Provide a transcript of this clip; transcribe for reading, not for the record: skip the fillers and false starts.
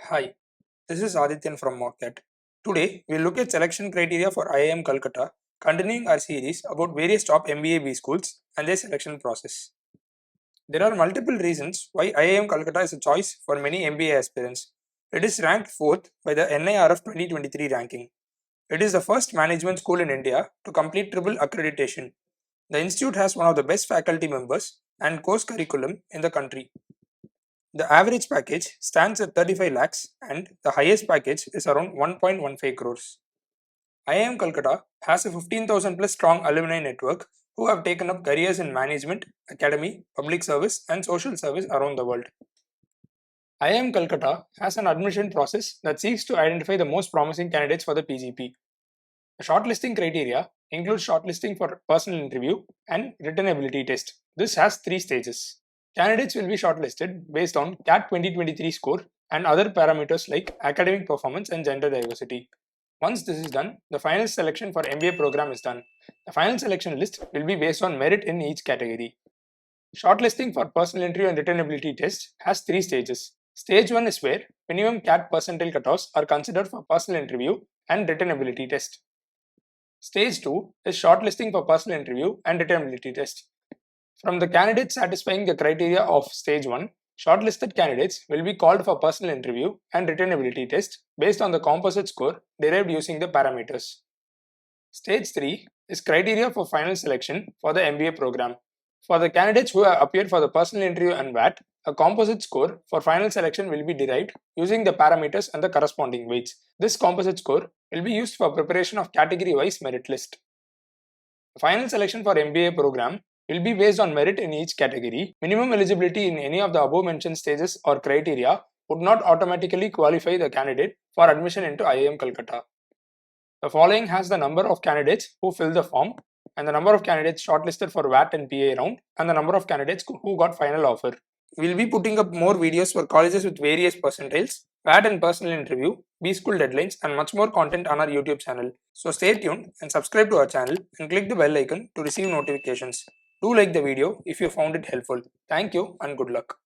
Hi, this is Adityan from Mockat. Today, we'll look at selection criteria for IIM Calcutta, continuing our series about various top MBA B schools and their selection process. There are multiple reasons why IIM Calcutta is a choice for many MBA aspirants. It is ranked 4th by the NIRF 2023 ranking. It is the first management school in India to complete triple accreditation. The institute has one of the best faculty members and course curriculum in the country. The average package stands at 35 lakhs and the highest package is around 1.15 crores. IIM Calcutta has a 15,000 plus strong alumni network who have taken up careers in management, academy, public service and social service around the world. IIM Calcutta has an admission process that seeks to identify the most promising candidates for the PGP. The shortlisting criteria includes shortlisting for personal interview and written ability test. This has 3 stages. Candidates will be shortlisted based on CAT 2023 score and other parameters like academic performance and gender diversity. Once this is done, the final selection for MBA program is done. The final selection list will be based on merit in each category. Shortlisting for personal interview and written ability test has 3 stages. Stage 1 is where minimum CAT percentile cutoffs are considered for personal interview and written ability test. Stage 2 is shortlisting for personal interview and written ability test. From the candidates satisfying the criteria of Stage 1, shortlisted candidates will be called for personal interview and written ability test based on the composite score derived using the parameters. Stage 3 is criteria for final selection for the MBA program. For the candidates who have appeared for the personal interview and VAT, a composite score for final selection will be derived using the parameters and the corresponding weights. This composite score will be used for preparation of category-wise merit list. The final selection for MBA program will be based on merit in each category. Minimum eligibility in any of the above mentioned stages or criteria would not automatically qualify the candidate for admission into IIM Calcutta. The following has the number of candidates who filled the form and the number of candidates shortlisted for VAT and PA round and the number of candidates who got final offer. We will be putting up more videos for colleges with various percentiles, VAT and personal interview, B school deadlines and much more content on our YouTube channel. So stay tuned and subscribe to our channel and click the bell icon to receive notifications. Do like the video if you found it helpful. Thank you and good luck.